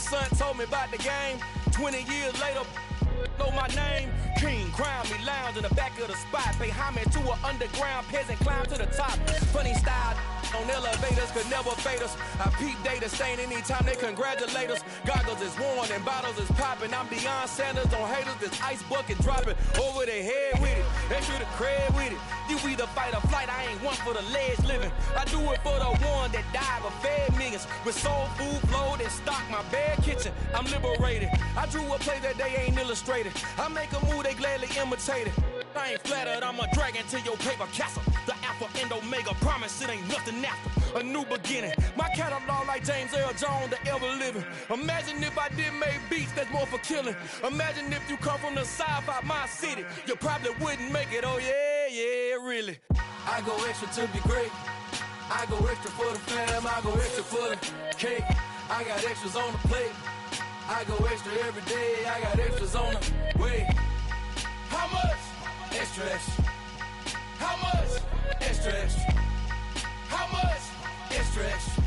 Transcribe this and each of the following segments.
son told me about the game. 20 years later, know my name. King, crown me, lounge in the back of the spot. Pay homage to an underground peasant, climb to the top. Funny style on elevators could never fade us. I peep data stain anytime they congratulate us. Goggles is worn and bottles is popping. I'm beyond Sanders on haters, this ice bucket dropping over their head with it. Extra the cred with it. You either fight or flight, I ain't one for the ledge living. I do it for the one that died but fed millions. With soul food flowed and stock my bare kitchen. I'm liberated. I drew a play that they ain't illustrated. I make a move, they gladly imitate it. I ain't flattered, I'm a dragon to your paper castle. The Alpha and Omega, promise it ain't nothing after. A new beginning. My catalog like James Earl Jones, the ever living. Imagine if I did make beats that's more for killing. Imagine if you come from the south out my city. You probably wouldn't make it, oh yeah, really. I go extra to be great. I go extra for the fam, I go extra for the cake. I got extras on the plate. I go extra every day, I got extras on the way. How much? Extra, extra. How much? Extra, extra. How much? Extra, extra.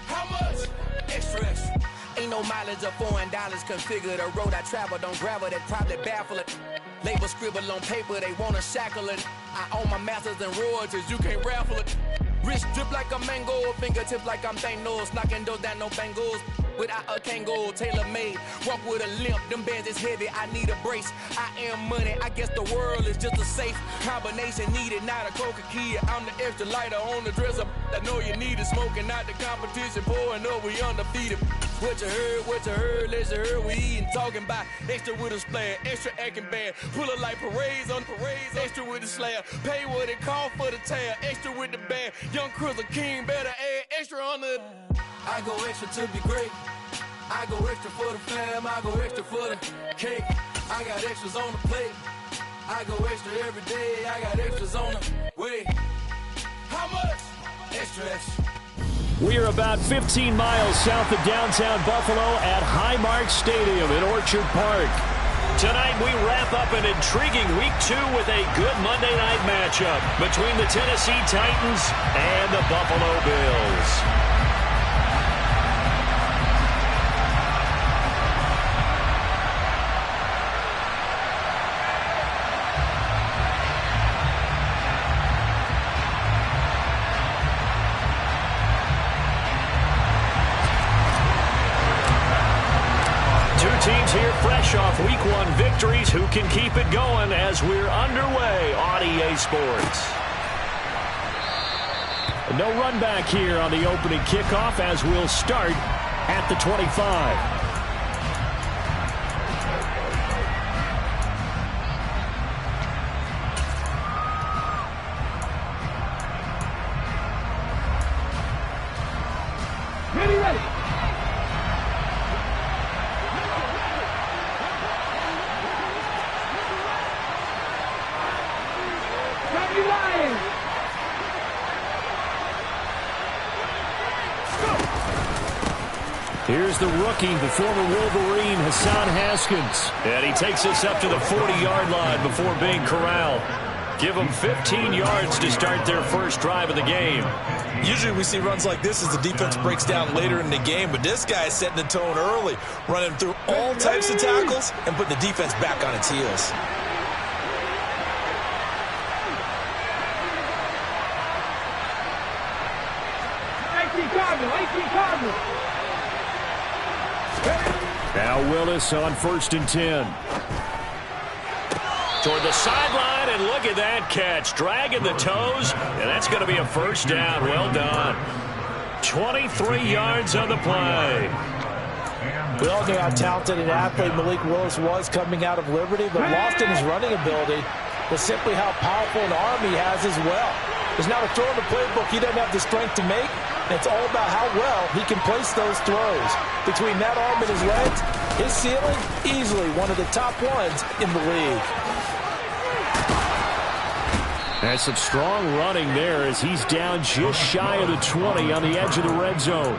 How much? Extra, extra. Ain't no mileage of $4 configure the road I travel. Don't gravel that probably baffle it. Label scribble on paper, they wanna shackle it. I own my masters and royalties, you can't raffle it. Wrist drip like a mango, fingertips like I'm Thanos, knocking those down no bangles. Without a Kango, tailor-made, walk with a limp, them bands is heavy, I need a brace. I am money, I guess the world is just a safe combination needed, not a coca key. I'm the extra lighter on the dresser, I know you need it, smoking out the competition, pouring up, we undefeated. What you heard, let's heard, we eating, talking about extra with a splash, extra acting bad, pull it like parades on parades, extra with the slab, pay what it cost for the tab, extra with the band, young Chris a king, better add extra on the. I go extra to be great. I go extra for the fam, I go extra for the cake. I got extras on the plate. I go extra every day, I got extras on the way. How much? Extra, extra. We are about 15 miles south of downtown Buffalo at Highmark Stadium in Orchard Park. Tonight we wrap up an intriguing Week 2 with a good Monday night matchup between the Tennessee Titans and the Buffalo Bills. Teams here fresh off Week 1 victories. Who can keep it going as we're underway on EA Sports? No run back here on the opening kickoff as we'll start at the 25. Here's the rookie, the former Wolverine, Hassan Haskins. And he takes us up to the 40-yard line before being corralled. Give them 15 yards to start their first drive of the game. Usually we see runs like this as the defense breaks down later in the game, but this guy is setting the tone early, running through all types of tackles and putting the defense back on its heels. Now Willis on 1st and 10. Toward the sideline, and look at that catch. Dragging the toes, and that's going to be a first down. Well done. 23 yards on the play. We all know how talented an athlete Malik Willis was coming out of Liberty, but lost in his running ability was simply how powerful an arm he has as well. There's not a throw in the playbook he doesn't have the strength to make. It's all about how well he can place those throws. Between that arm and his legs, his ceiling, easily one of the top ones in the league. And some strong running there as he's down just shy of the 20 on the edge of the red zone.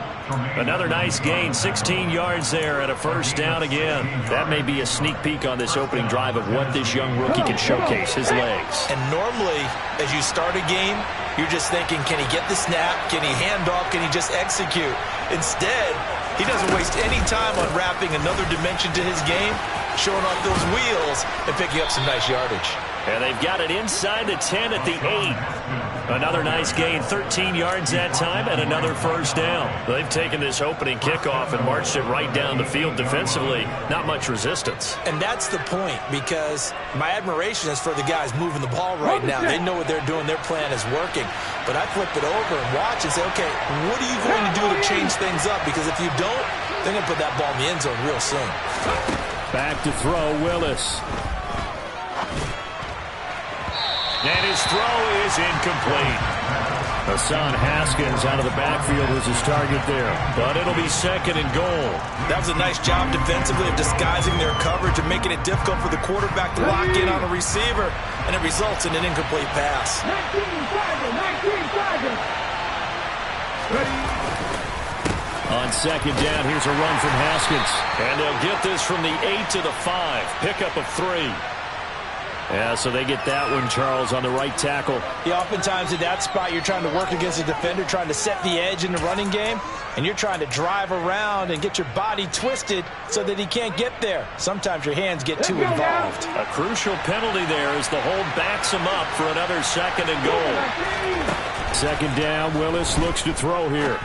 Another nice gain, 16 yards there and a first down again. That may be a sneak peek on this opening drive of what this young rookie can showcase, his legs. And normally, as you start a game, you're just thinking, can he get the snap? Can he hand off? Can he just execute? Instead, he doesn't waste any time on wrapping another dimension to his game, showing off those wheels and picking up some nice yardage. And they've got it inside the 10 at the 8. Another nice gain, 13 yards that time, and another first down. They've taken this opening kickoff and marched it right down the field defensively. Not much resistance. And that's the point, because my admiration is for the guys moving the ball right now. They know what they're doing. Their plan is working. But I flip it over and watch and say, okay, what are you going to do to change things up? Because if you don't, they're going to put that ball in the end zone real soon. Back to throw, Willis. And his throw is incomplete. Hassan Haskins out of the backfield was his target there. But it'll be second and goal. That was a nice job defensively of disguising their coverage and making it difficult for the quarterback to lock in on a receiver. And it results in an incomplete pass. On second down, here's a run from Haskins. And they'll get this from the 8 to the 5. Pickup of 3. Yeah, so they get that one, Charles, on the right tackle. Yeah, oftentimes in that spot, you're trying to work against a defender, trying to set the edge in the running game, and you're trying to drive around and get your body twisted so that he can't get there. Sometimes your hands get too involved. A crucial penalty there as the hold backs him up for another second and goal. Second down, Willis looks to throw here.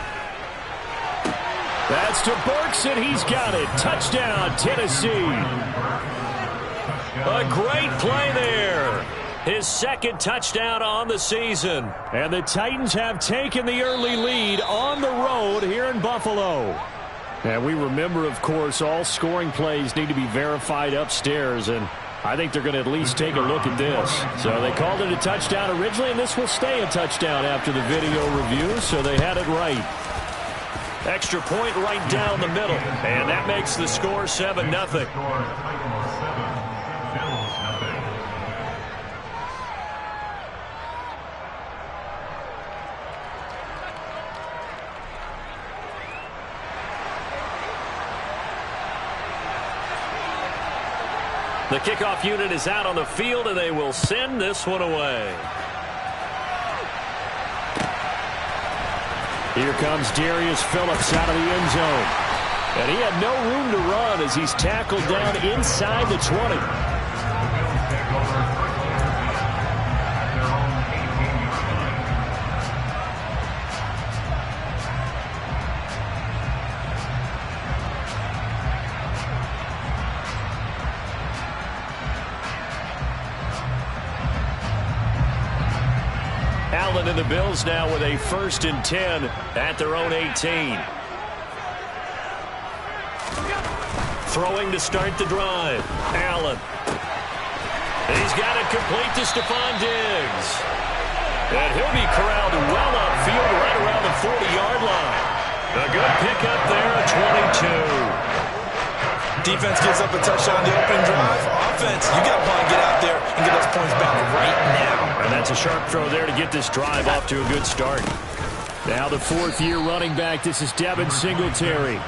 That's to Burks, and he's got it. Touchdown, Tennessee. A great play there. His second touchdown on the season. And the Titans have taken the early lead on the road here in Buffalo. And we remember, of course, all scoring plays need to be verified upstairs. And I think they're going to at least take a look at this. So they called it a touchdown originally, and this will stay a touchdown after the video review. So they had it right. Extra point right down the middle. And that makes the score 7-0. The kickoff unit is out on the field, and they will send this one away. Here comes Darius Phillips out of the end zone. And he had no room to run as he's tackled down inside the 20. Allen and the Bills now with a 1st and 10 at their own 18. Throwing to start the drive. Allen. He's got it complete to Stephon Diggs. And he'll be corralled well upfield right around the 40-yard line. A good pickup there at 22. Defense gives up a touchdown on the opening drive. Offense, you got to want to get out there and get those points back right now. And that's a sharp throw there to get this drive off to a good start. Now the 4th-year running back, this is Devin Singletary.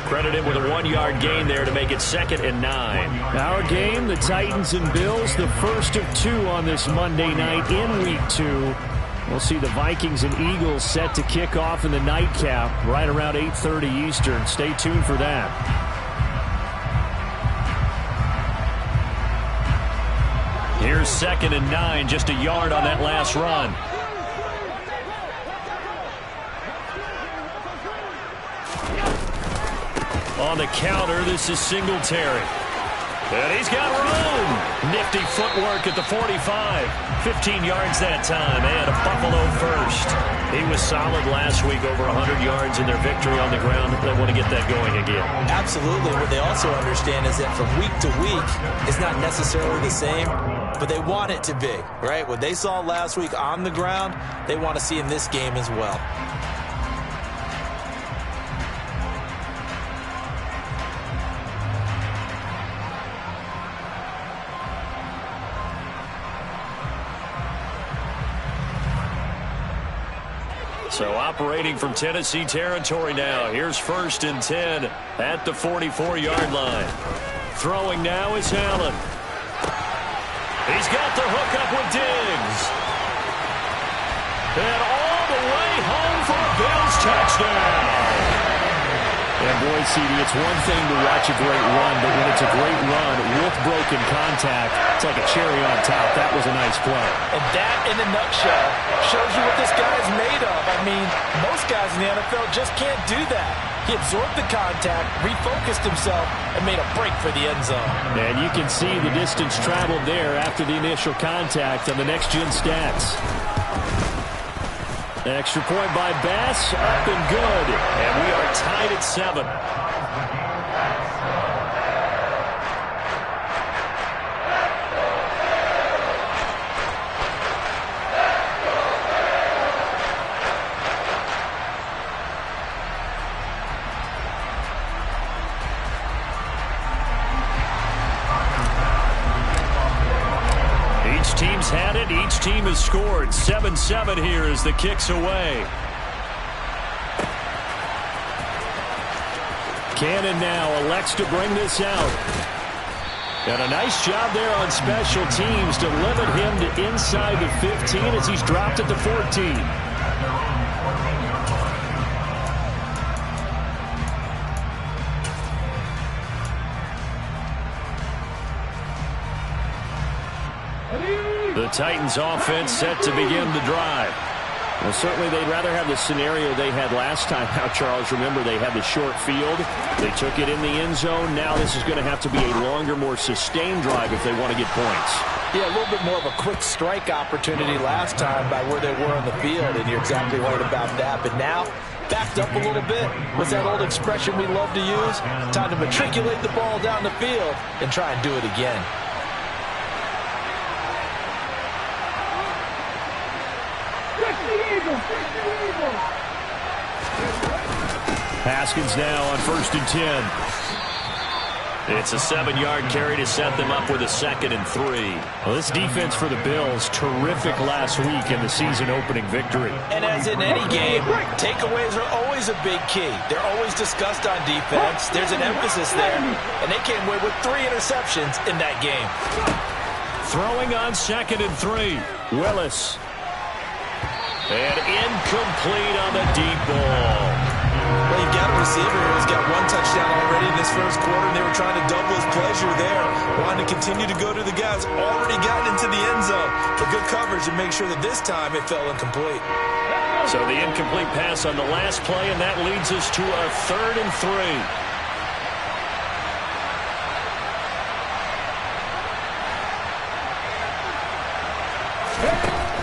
Credit him with a 1-yard gain there to make it 2nd and 9. Our game, the Titans and Bills, the first of 2 on this Monday night in Week 2. We'll see the Vikings and Eagles set to kick off in the nightcap right around 8:30 Eastern. Stay tuned for that. Here's 2nd and 9, just a yard on that last run. On the counter, this is Singletary. And he's got room. Nifty footwork at the 45. 15 yards that time, and a Buffalo first. He was solid last week, over 100 yards in their victory on the ground. They want to get that going again. Absolutely. What they also understand is that from week to week, it's not necessarily the same, but they want it to be, right? What they saw last week on the ground, they want to see in this game as well. So operating from Tennessee territory now. Here's 1st and 10 at the 44-yard line. Throwing now is Allen. He's got the hookup with Diggs. And all the way home for a Bills touchdown. And boy, CD, it's one thing to watch a great run, but when it's a great run with broken contact, it's like a cherry on top. That was a nice play. And that, in a nutshell, shows you what this guy is made of. I mean, most guys in the NFL just can't do that. He absorbed the contact, refocused himself, and made a break for the end zone. And you can see the distance traveled there after the initial contact on the next-gen stats. Extra point by Bass, up and good. And we are tied at 7. Each team's had it. Each team has scored. 7-7 here as the kick's away. Cannon now elects to bring this out. And a nice job there on special teams to limit him to inside the 15 as he's dropped at the 14. The Titans offense set to begin the drive. Well, certainly they'd rather have the scenario they had last time out, Charles. Remember, they had the short field. They took it in the end zone. Now this is going to have to be a longer, more sustained drive if they want to get points. Yeah, a little bit more of a quick strike opportunity last time by where they were on the field, and you're exactly right about that. But now, backed up a little bit. What's that old expression we love to use? Time to matriculate the ball down the field and try and do it again. Haskins now on 1st and 10. It's a 7-yard carry to set them up with a 2nd and 3. Well, this defense for the Bills, terrific last week in the season-opening victory. And as in any game, takeaways are always a big key. They're always discussed on defense. There's an emphasis there, and they came away with 3 interceptions in that game. Throwing on 2nd and 3. Willis. And incomplete on the deep ball. Well, you've got a receiver who's got 1 touchdown already in this first quarter, and they were trying to double his pleasure there. Wanting to continue to go to the guys already gotten into the end zone for good coverage and make sure that this time it fell incomplete. So the incomplete pass on the last play, and that leads us to a 3rd and 3.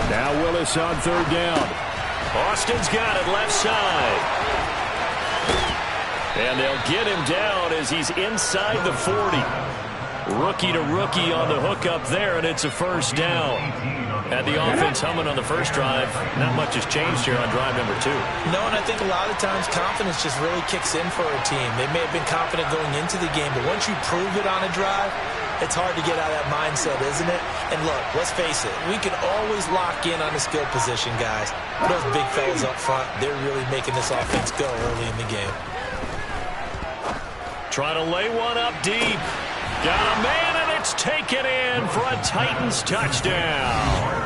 Now Willis on 3rd down. Austin's got it left side. And they'll get him down as he's inside the 40. Rookie to rookie on the hookup there, and it's a 1st down. Had the offense humming on the first drive. Not much has changed here on drive number 2. No, and I think a lot of times confidence just really kicks in for a team. They may have been confident going into the game, but once you prove it on a drive, it's hard to get out of that mindset, isn't it? And look, let's face it, we can always lock in on the skill position, guys. Those big fellas up front, they're really making this offense go early in the game. Trying to lay one up deep. Got a man, and it's taken in for a Titans touchdown.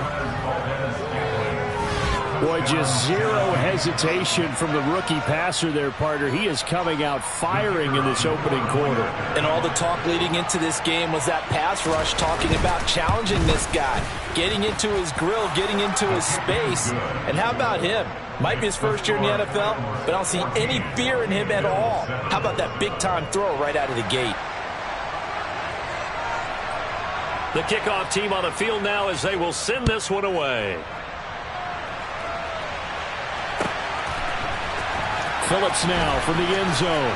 Boy, just zero hesitation from the rookie passer there, partner. He is coming out firing in this opening quarter. And all the talk leading into this game was that pass rush talking about challenging this guy, getting into his grill, getting into his space. And how about him? Might be his first year in the NFL, but I don't see any fear in him at all. How about that big-time throw right out of the gate? The kickoff team on the field now as they will send this one away. Phillips now from the end zone.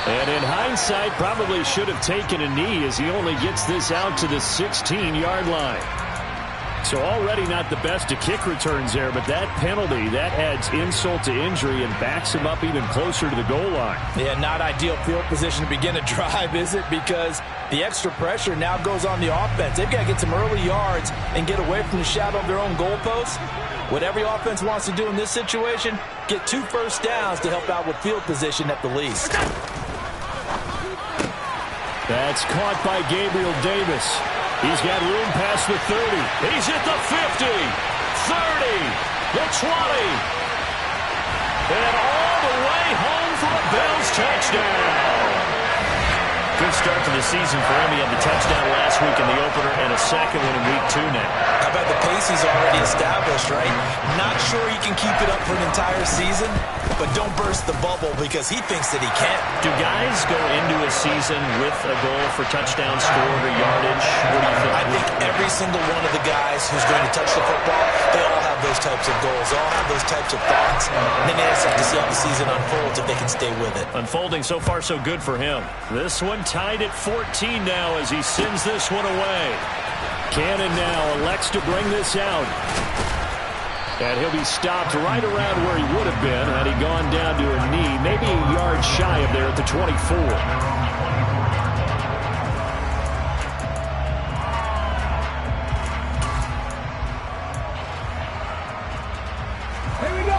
And in hindsight, probably should have taken a knee as he only gets this out to the 16-yard line. So already not the best to kick returns there, but that penalty, that adds insult to injury and backs him up even closer to the goal line. Yeah, not ideal field position to begin a drive, is it? Because the extra pressure now goes on the offense. They've got to get some early yards and get away from the shadow of their own goalposts. What every offense wants to do in this situation, get 2 first downs to help out with field position at the least. That's caught by Gabriel Davis. He's got room past the 30. He's at the 50, 30, the 20. And all the way home for a Bills touchdown. Good start to the season for him. He had the touchdown last week in the opener and a second one in week 2 now. How about the pace he's already established, right? Not sure he can keep it up for an entire season, but don't burst the bubble because he thinks that he can. Do guys go into a season with a goal for touchdown scored or yardage? What do you think? I think every single one of the guys who's going to touch the football, they all have those types of goals. They all have those types of thoughts. And then they just have to see how the season unfolds if they can stay with it. Unfolding so far so good for him. This one tied at 14 now as he sends this one away. Cannon now elects to bring this out. And he'll be stopped right around where he would have been had he gone down to a knee, maybe a yard shy of there at the 24.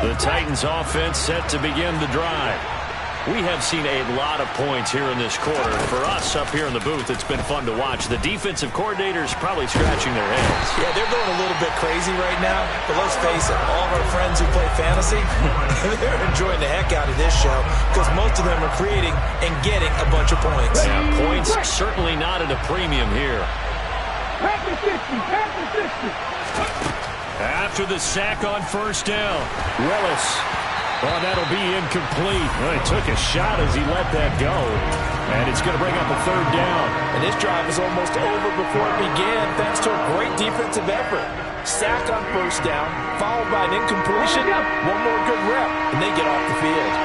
The Titans offense set to begin the drive. We have seen a lot of points here in this quarter. For us up here in the booth, it's been fun to watch. The defensive coordinators probably scratching their heads. Yeah, they're going a little bit crazy right now. But let's face it, all of our friends who play fantasy, they're enjoying the heck out of this show because most of them are creating and getting a bunch of points. Yeah, points certainly not at a premium here. After the sack on first down, Willis. Well, that'll be incomplete. Well, he took a shot as he let that go. And it's going to bring up a third down. And this drive is almost over before it began, thanks to a great defensive effort. Sack on first down, followed by an incompletion. One more good rep, and they get off the field.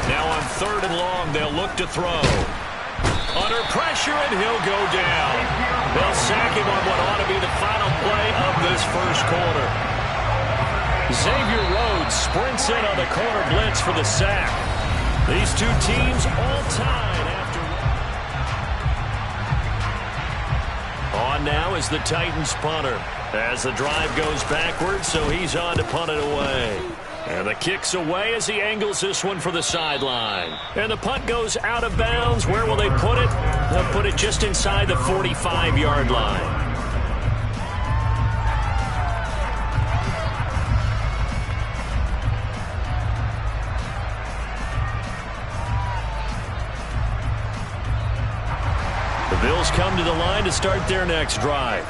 Now on 3rd and long, they'll look to throw. Under pressure, and he'll go down. They'll sack him on what ought to be the final play of this first quarter. Xavier Rhodes sprints in on the corner blitz for the sack. These two teams all tied after. On now is the Titans punter. As the drive goes backwards, so he's on to punt it away. And the kick's away as he angles this one for the sideline. And the punt goes out of bounds. Where will they put it? They'll put it just inside the 45-yard line. The Bills come to the line to start their next drive.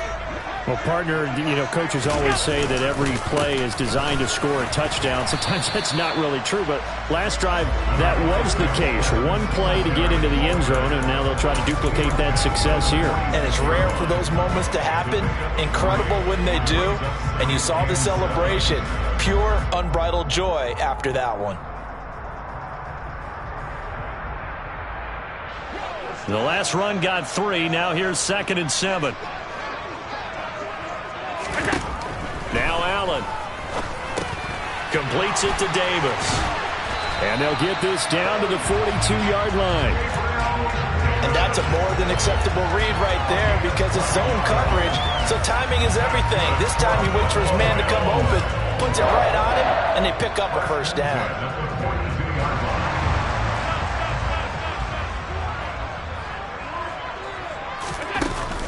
Well, partner, coaches always say that every play is designed to score a touchdown. Sometimes that's not really true, but last drive, that was the case. One play to get into the end zone, and now they'll try to duplicate that success here. And it's rare for those moments to happen. Incredible when they do. And you saw the celebration. Pure, unbridled joy after that one. The last run got 3. Now here's 2nd and 7. Now Allen completes it to Davis. And they'll get this down to the 42-yard line. And that's a more than acceptable read right there because it's zone coverage, so timing is everything. This time he waits for his man to come open, puts it right on him, and they pick up a first down.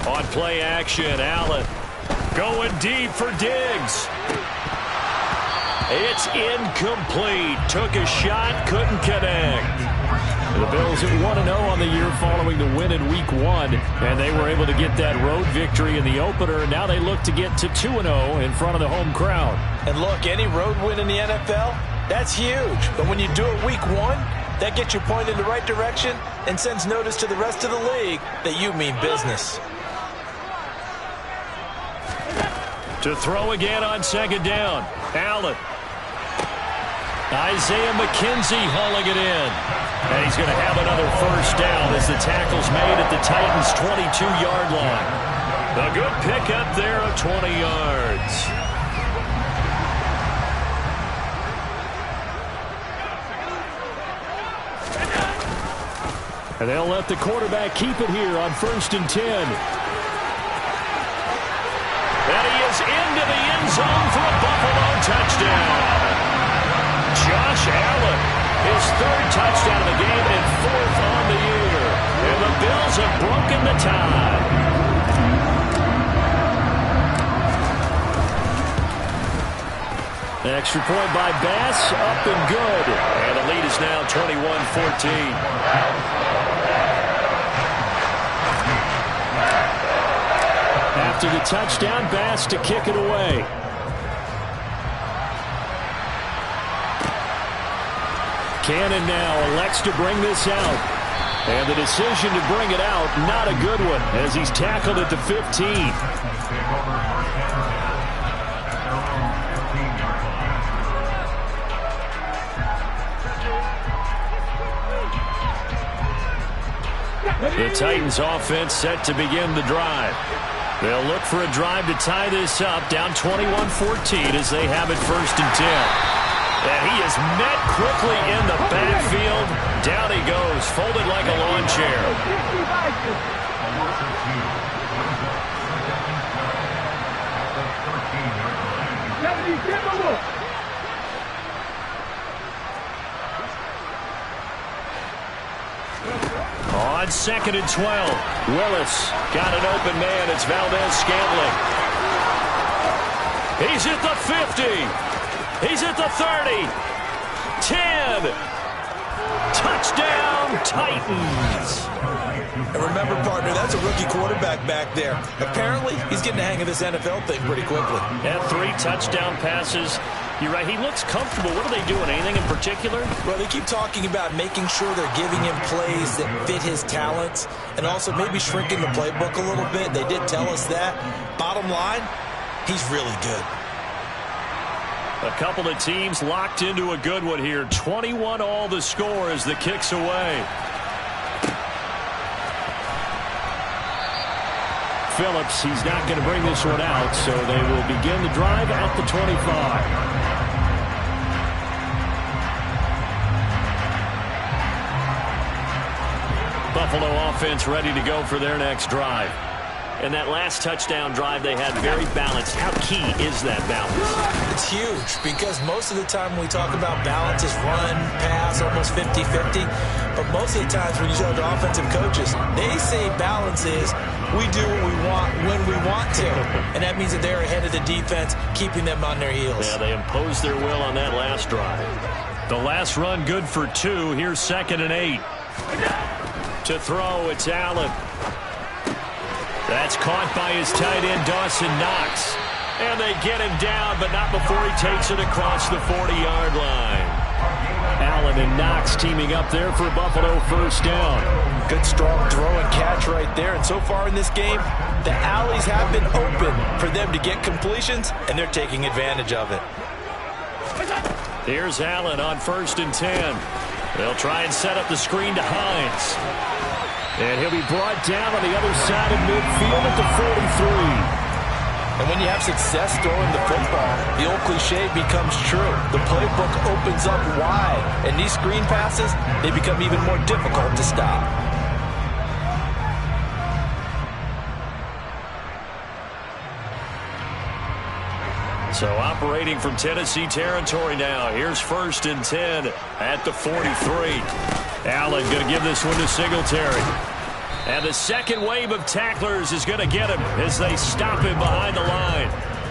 On play action, Allen going deep for Diggs. It's incomplete. Took a shot, couldn't connect. The Bills at 1-0 on the year following the win in Week 1, and they were able to get that road victory in the opener. Now they look to get to 2-0 in front of the home crowd. And look, any road win in the NFL, that's huge. But when you do it Week 1, that gets you pointed in the right direction and sends notice to the rest of the league that you mean business. To throw again on 2nd down. Allen. Isaiah McKenzie hauling it in. And he's going to have another first down as the tackle's made at the Titans' 22-yard line. A good pickup there of 20 yards. And they'll let the quarterback keep it here on 1st and 10. And he is into the end zone for a Buffalo touchdown. Josh Allen, his 3rd touchdown of the game and 4th on the year. And the Bills have broken the tie. The extra point by Bass, up and good. And the lead is now 21-14. After the touchdown, Bass to kick it away. Cannon now elects to bring this out. And the decision to bring it out, not a good one, as he's tackled at the 15. The Titans offense set to begin the drive. They'll look for a drive to tie this up, down 21-14 as they have it 1st and 10. And he is met quickly in the backfield. Down he goes, folded like a lawn chair. On 2nd and 12, Willis got an open man. It's Valdez-Scantling. He's at the 50. He's at the 30. 10. Touchdown, Titans. And remember, partner, that's a rookie quarterback back there. Apparently, he's getting the hang of this NFL thing pretty quickly. And 3 touchdown passes. You're right, he looks comfortable. What are they doing? Anything in particular? Well, they keep talking about making sure they're giving him plays that fit his talents and also maybe shrinking the playbook a little bit. They did tell us that. Bottom line, he's really good. A couple of teams locked into a good one here. 21 all the score as the kick's away. Phillips, he's not going to bring this one out, so they will begin the drive at the 25. Buffalo offense ready to go for their next drive. And that last touchdown drive they had very balanced. How key is that balance? It's huge because most of the time when we talk about balance is run, pass, almost 50-50. But most of the times when you talk to offensive coaches, they say balance is we do what we want when we want to. And that means that they're ahead of the defense, keeping them on their heels. Yeah, they imposed their will on that last drive. The last run good for 2. Here's 2nd and 8. To throw, it's Allen. That's caught by his tight end, Dawson Knox. And they get him down, but not before he takes it across the 40-yard line. Allen and Knox teaming up there for Buffalo first down. Good strong throw and catch right there. And so far in this game, the alleys have been open for them to get completions, and they're taking advantage of it. Here's Allen on 1st and 10. They'll try and set up the screen to Hines. And he'll be brought down on the other side of midfield at the 43. And when you have success throwing the football, the old cliche becomes true. The playbook opens up wide, and these screen passes, they become even more difficult to stop. So operating from Tennessee territory now. Here's 1st and 10 at the 43. Allen going to give this one to Singletary. And the second wave of tacklers is going to get him as they stop him behind the line.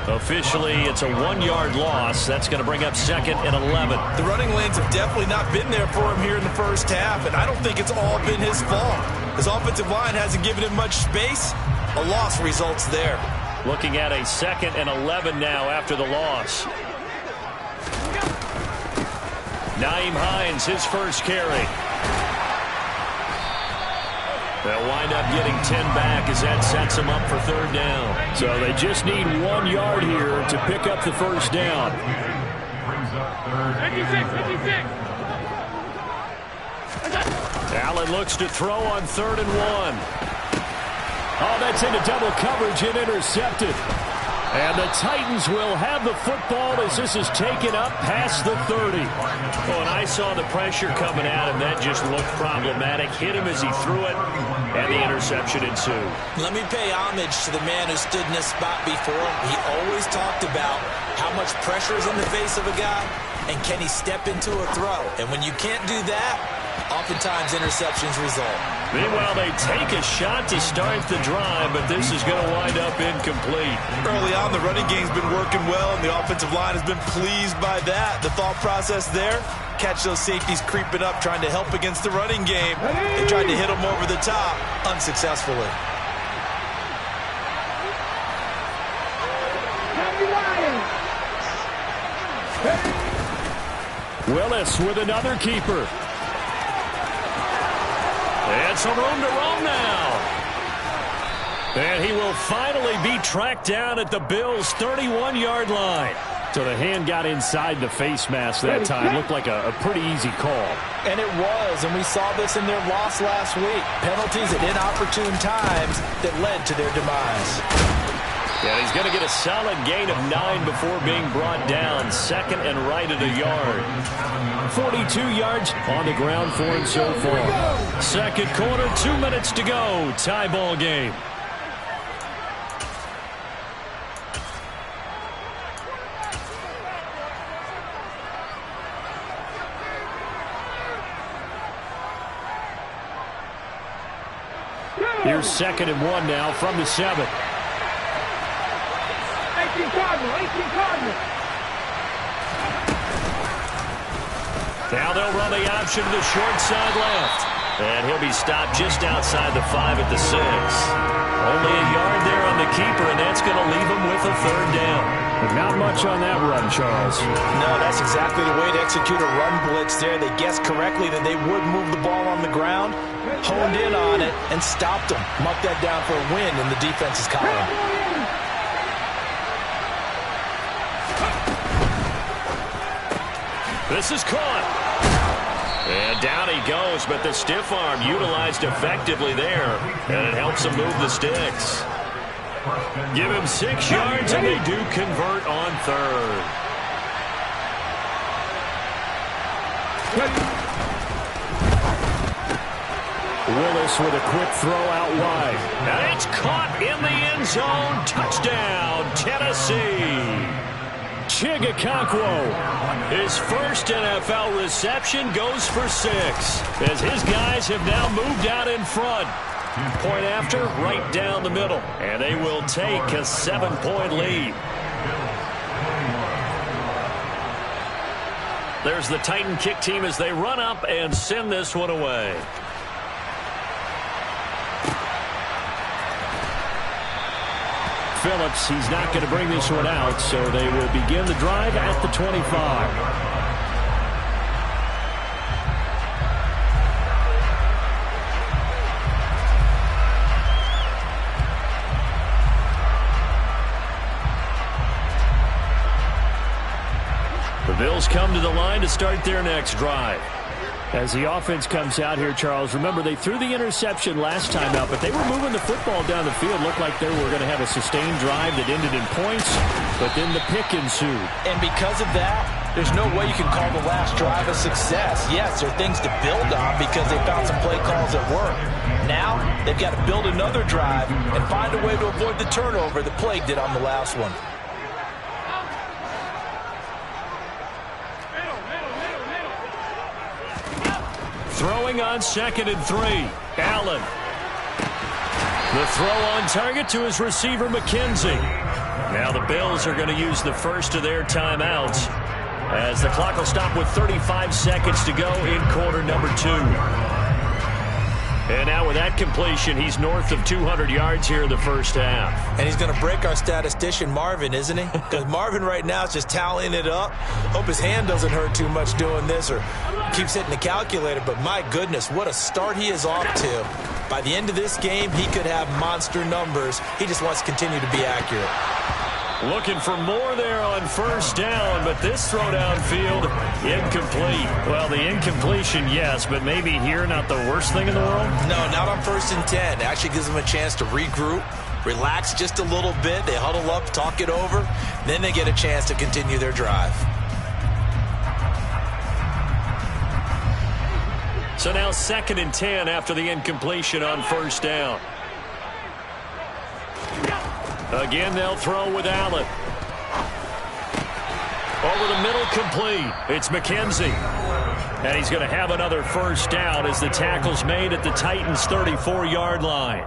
Officially, it's a 1-yard loss. That's going to bring up 2nd and 11. The running lanes have definitely not been there for him here in the first half, and I don't think it's all been his fault. His offensive line hasn't given him much space. A loss results there. Looking at a 2nd and 11 now after the loss. Nyheim Hines, his first carry. They'll wind up getting 10 back as that sets them up for 3rd down. So they just need 1 yard here to pick up the first down. Allen looks to throw on 3rd and 1. Oh, that's into double coverage and intercepted. And the Titans will have the football as this is taken up past the 30. Oh, and I saw the pressure coming at him. That just looked problematic. Hit him as he threw it, and the interception ensued. Let me pay homage to the man who stood in this spot before. He always talked about how much pressure is in the face of a guy, and can he step into a throw. And when you can't do that, oftentimes interceptions result. Meanwhile, they take a shot to start the drive, but this is going to wind up incomplete. Early on, the running game's been working well, and the offensive line has been pleased by that. The thought process there, catch those safeties creeping up, trying to help against the running game. They tried to hit them over the top, unsuccessfully. Willis with another keeper. And some room to roam now. And he will finally be tracked down at the Bills' 31-yard line. So the hand got inside the face mask that time. Looked like a pretty easy call. And it was, and we saw this in their loss last week. Penalties at inopportune times that led to their demise. Yeah, he's going to get a solid gain of 9 before being brought down. 2nd and right at a yard. 42 yards on the ground for him so far. 2nd quarter, 2 minutes to go. Tie ball game. Here's 2nd and 1 now from the 7. 18 Cardinal. Now they'll run the option to the short side left. And he'll be stopped just outside the 5 at the 6. Only a yard there on the keeper, and that's going to leave him with a 3rd down. But not much on that run, Charles. No, that's exactly the way to execute a run blitz there. They guessed correctly that they would move the ball on the ground, honed in on it, and stopped them. Marked that down for a win in the defense's column. This is caught. And down he goes, but the stiff arm utilized effectively there, and it helps him move the sticks. Give him 6 yards, and they do convert on 3rd. Willis with a quick throw out wide. And it's caught in the end zone. Touchdown, Tennessee. Chigakakwo, his first NFL reception, goes for 6 as his guys have now moved out in front. Point after, right down the middle, and they will take a 7-point lead. There's the Titan kick team as they run up and send this one away. Phillips, he's not going to bring this one out, so they will begin the drive at the 25. The Bills come to the line to start their next drive. As the offense comes out here, Charles, remember they threw the interception last time out, but they were moving the football down the field. Looked like they were going to have a sustained drive that ended in points, but then the pick ensued. And because of that, there's no way you can call the last drive a success. Yes, there are things to build on because they found some play calls that work. Now, they've got to build another drive and find a way to avoid the turnover that plagued it on the last one. Throwing on 2nd and 3. Allen. The throw on target to his receiver, McKenzie. Now the Bills are going to use the first of their timeouts as the clock will stop with 35 seconds to go in quarter number 2. And now with that completion, he's north of 200 yards here in the first half. And he's going to break our statistician, Marvin, isn't he? Because Marvin right now is just tallying it up. Hope his hand doesn't hurt too much doing this or keeps hitting the calculator. But my goodness, what a start he is off to. By the end of this game, he could have monster numbers. He just wants to continue to be accurate. Looking for more there on first down, but this throw downfield, incomplete. Well, the incompletion, yes, but maybe here not the worst thing in the world? No, not on 1st and 10. It actually gives them a chance to regroup, relax just a little bit. They huddle up, talk it over, then they get a chance to continue their drive. So now 2nd and 10 after the incompletion on first down. Again, they'll throw with Allen. Over the middle, complete. It's McKenzie. And he's going to have another first down as the tackle's made at the Titans' 34-yard line.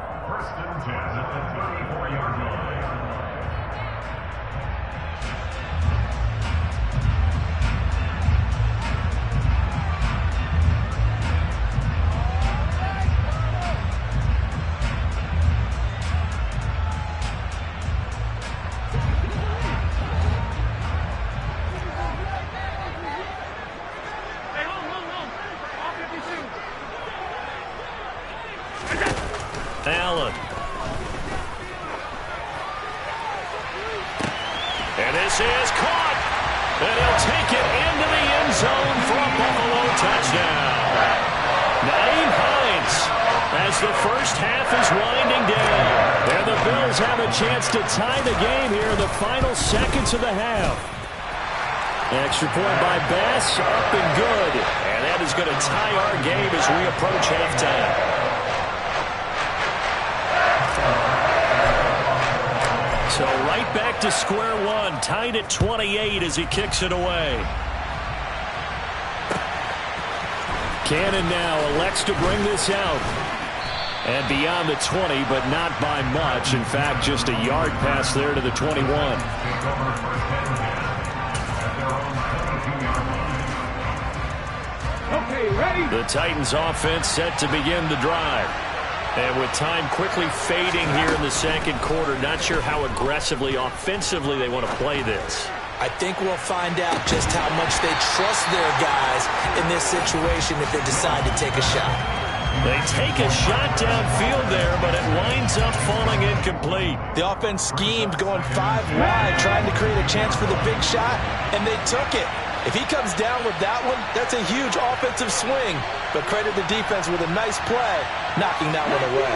Allen. And this is caught. And he'll take it into the end zone for a Buffalo touchdown. Nyheim Hines as the first half is winding down. And the Bills have a chance to tie the game here in the final seconds of the half. Extra point by Bass, up and good. And that is going to tie our game as we approach halftime. So right back to square one, tied at 28 as he kicks it away. Cannon now elects to bring this out. And beyond the 20, but not by much. In fact, just a yard pass there to the 21. Okay, ready? The Titans offense set to begin the drive. And with time quickly fading here in the second quarter, not sure how aggressively, offensively they want to play this. I think we'll find out just how much they trust their guys in this situation if they decide to take a shot. They take a shot downfield there, but it winds up falling incomplete. The offense schemed going 5 wide, trying to create a chance for the big shot, and they took it. If he comes down with that one, that's a huge offensive swing. But credit the defense with a nice play, knocking that one away.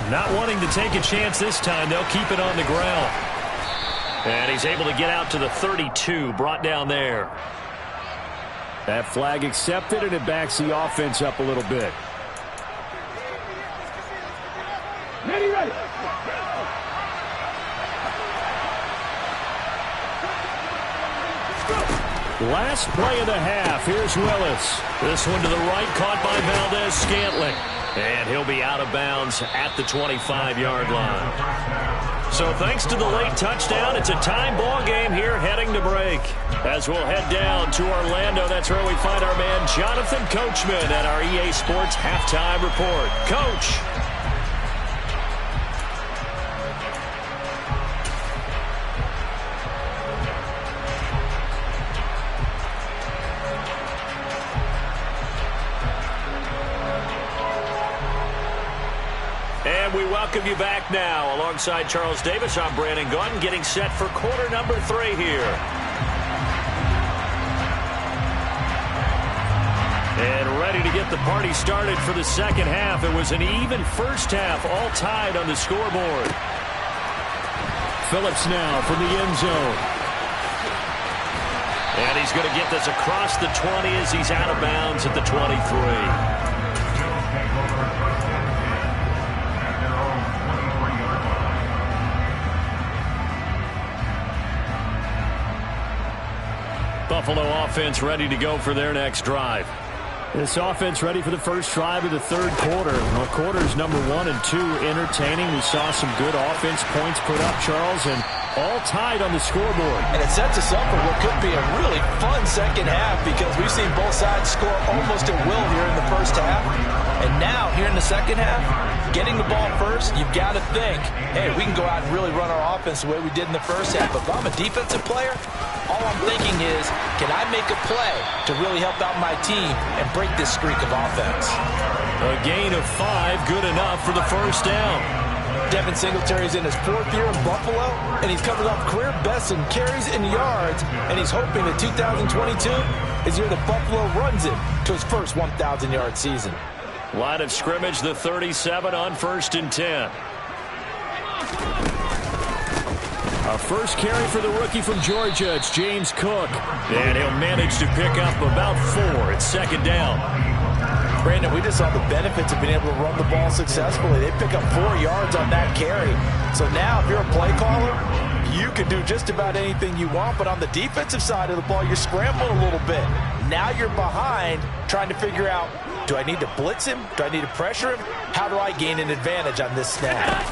Not wanting to take a chance this time, they'll keep it on the ground. And he's able to get out to the 32, brought down there. That flag accepted, and it backs the offense up a little bit. Ready, ready. Last play of the half. Here's Willis. This one to the right, caught by Valdez-Scantling. And he'll be out of bounds at the 25-yard line. So thanks to the late touchdown, it's a time ball game here heading to break. As we'll head down to Orlando, that's where we find our man Jonathan Coachman at our EA Sports Halftime Report. Coach. And we welcome you back now. Alongside Charles Davis, I'm Brandon Gaudin, getting set for quarter number 3 here. And ready to get the party started for the second half. It was an even first half, all tied on the scoreboard. Phillips now from the end zone. And he's going to get this across the 20 as he's out of bounds at the 23. Buffalo offense ready to go for their next drive. This offense ready for the first drive of the third quarter. Well, quarters number 1 and 2 entertaining. We saw some good offense points put up, Charles, and all tied on the scoreboard. And it sets us up for what could be a really fun second half because we've seen both sides score almost at will here in the first half. And now, here in the second half, getting the ball first, you've got to think, hey, we can go out and really run our offense the way we did in the first half. But if I'm a defensive player, all I'm thinking is, can I make a play to really help out my team and break this streak of offense? A gain of 5, good enough for the first down. Devin Singletary's in his 4th year in Buffalo, and he's coming off career best in carries and yards, and he's hoping that 2022 is the year that Buffalo runs him to his first 1,000-yard season. Line of scrimmage, the 37 on 1st and 10. A first carry for the rookie from Georgia. It's James Cook. And he'll manage to pick up about 4. It's 2nd down. Brandon, we just saw the benefits of being able to run the ball successfully. They pick up 4 yards on that carry. So now, if you're a play caller, you can do just about anything you want. But on the defensive side of the ball, you're scrambling a little bit. Now you're behind, trying to figure out, do I need to blitz him? Do I need to pressure him? How do I gain an advantage on this snap?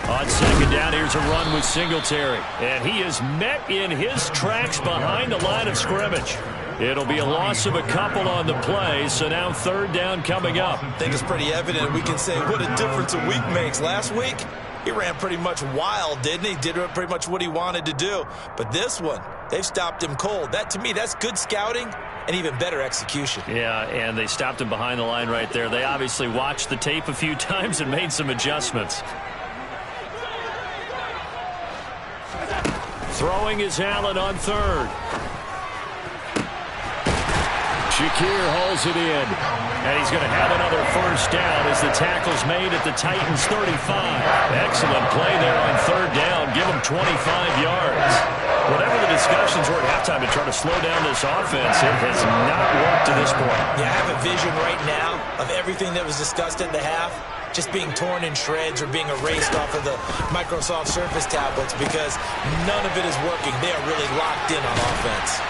On 2nd down, here's a run with Singletary. And he is met in his tracks behind the line of scrimmage. It'll be a loss of a couple on the play, so now 3rd down coming up. I think it's pretty evident. We can say what a difference a week makes. Last week, he ran pretty much wild, didn't he? Did pretty much what he wanted to do. But this one, they've stopped him cold. That, to me, that's good scouting and even better execution. Yeah, and they stopped him behind the line right there. They obviously watched the tape a few times and made some adjustments. Throwing is Allen on 3rd. Shakir hauls it in. And he's going to have another first down as the tackle's made at the Titans' 35. Excellent play there on 3rd down. Give them 25 yards. Whatever the discussions were at halftime to try to slow down this offense, it has not worked to this point. Yeah, I have a vision right now of everything that was discussed at the half just being torn in shreds or being erased off of the Microsoft Surface tablets because none of it is working. They are really locked in on offense.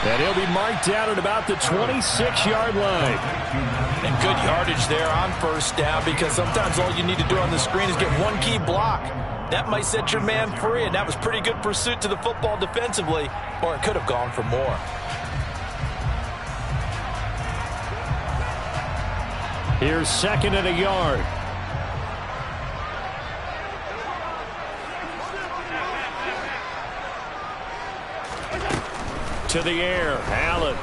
And he'll be marked down at about the 26-yard line. And good yardage there on 1st down because sometimes all you need to do on the screen is get one key block. That might set your man free, and that was pretty good pursuit to the football defensively, or it could have gone for more. Here's 2nd and a yard. To the air, Allen.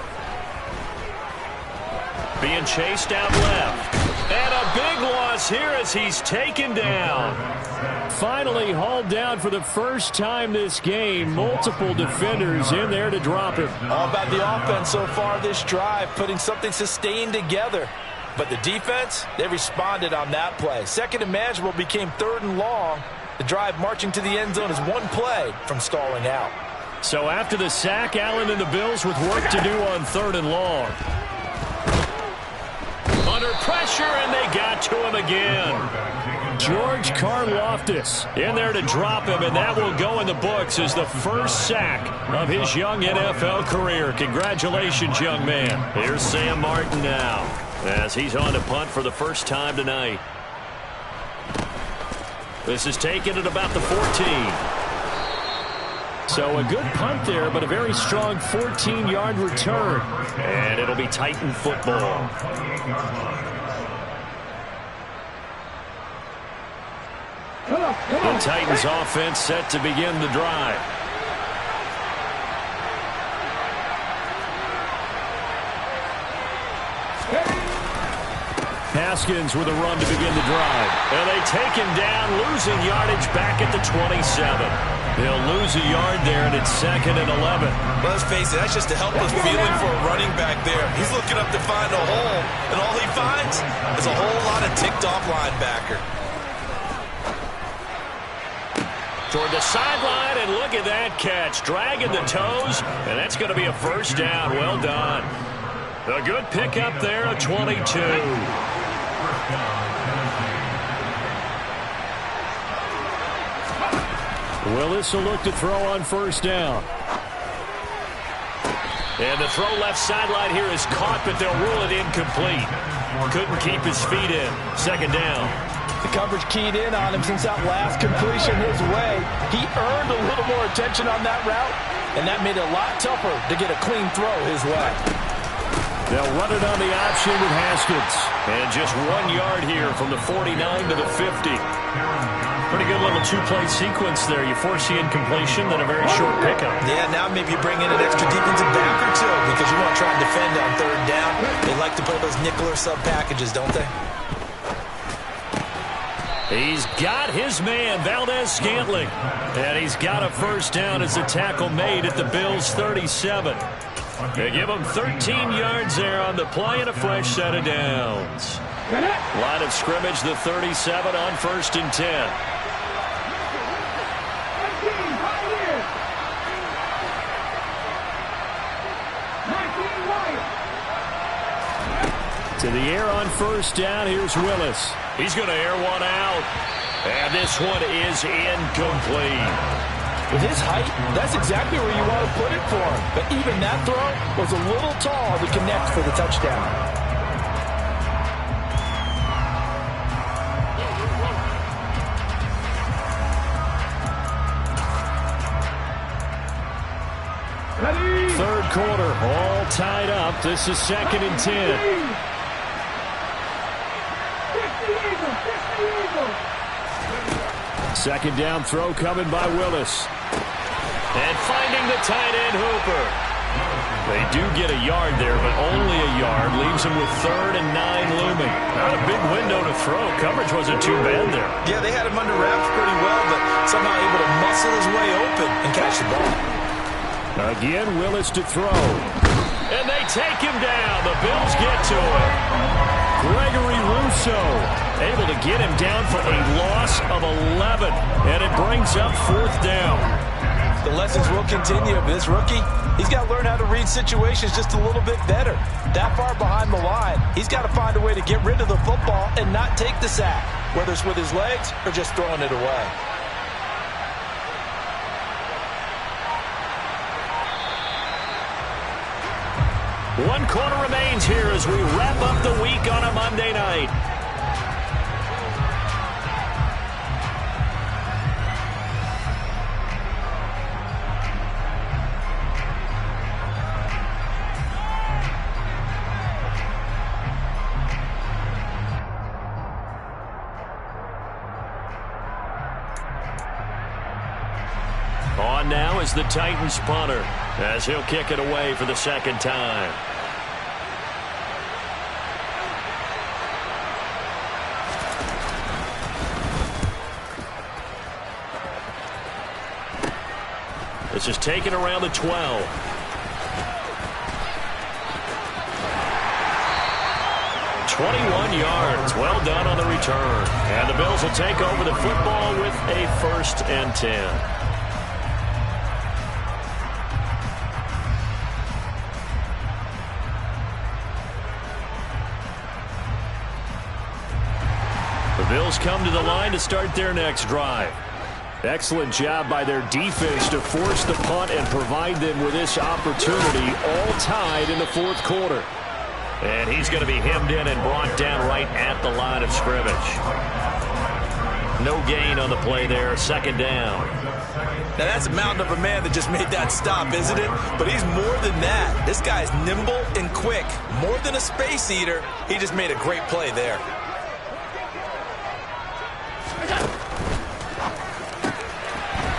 Being chased out left. And a big loss here as he's taken down. Finally hauled down for the first time this game. Multiple defenders in there to drop him. All about the offense so far this drive, putting something sustained together. But the defense, they responded on that play. 2nd and manageable became 3rd and long. The drive marching to the end zone is one play from stalling out. So after the sack, Allen and the Bills with work to do on 3rd and long. Under pressure, and they got to him again. George Karlaftis in there to drop him, and that will go in the books as the first sack of his young NFL career. Congratulations, young man. Here's Sam Martin now as he's on to punt for the first time tonight. This is taken at about the 14. So a good punt there, but a very strong 14-yard return. And it'll be Titan football. The Titans offense set to begin the drive. Haskins with a run to begin the drive. And they take him down, losing yardage back at the 27. They'll lose a yard there, and it's 2nd and 11. Well, let's face it, that's just a helpless feeling for a running back there. He's looking up to find a hole, and all he finds is a whole lot of ticked-off linebacker. Toward the sideline, and look at that catch. Dragging the toes, and that's going to be a first down. Well done. A good pickup there, a 22. Willis will look to throw on first down. And the throw left sideline here is caught, but they'll rule it incomplete. Couldn't keep his feet in. 2nd down. The coverage keyed in on him since that last completion his way. He earned a little more attention on that route, and that made it a lot tougher to get a clean throw his way. They'll run it on the option with Haskins. And just 1 yard here from the 49 to the 50. Pretty good little two-play sequence there. You force the incompletion, then a very short pickup. Yeah, now maybe you bring in an extra defensive back or two because you want to try and defend on third down. They like to play those nickel or sub packages, don't they? He's got his man, Valdez-Scantling. And he's got a first down as a tackle made at the Bills' 37. They give him 13 yards there on the play and a fresh set of downs. Line of scrimmage, the 37 on 1st and 10. To the air on first down, here's Willis. He's going to air one out. And this one is incomplete. With his height, that's exactly where you want to put it for him. But even that throw was a little tall to connect for the touchdown. Ready. Third quarter, all tied up. This is 2nd and 10. 2nd down throw coming by Willis. And finding the tight end, Hooper. They do get a yard there, but only a yard. Leaves him with 3rd and 9 looming. Not a big window to throw. Coverage wasn't too bad there. Yeah, they had him under wraps pretty well, but somehow able to muscle his way open and catch the ball. Again, Willis to throw. And they take him down. The Bills get to him. Gregory Rousseau able to get him down for a loss of 11. And it brings up 4th down. The lessons will continue of this rookie. He's got to learn how to read situations just a little bit better. That far behind the line, he's got to find a way to get rid of the football and not take the sack, whether it's with his legs or just throwing it away. One quarter remains here as we wrap up the week on a Monday night. On now is the Titans punter as he'll kick it away for the 2nd time. This is taken around the 12. yards. Well done on the return. And the Bills will take over the football with a 1st and 10. The Bills come to the line to start their next drive. Excellent job by their defense to force the punt and provide them with this opportunity, all tied in the 4th quarter. And he's going to be hemmed in and brought down right at the line of scrimmage. No gain on the play there, 2nd down. Now that's a mountain of a man that just made that stop, isn't it? But he's more than that. This guy's nimble and quick. More than a space eater, he just made a great play there.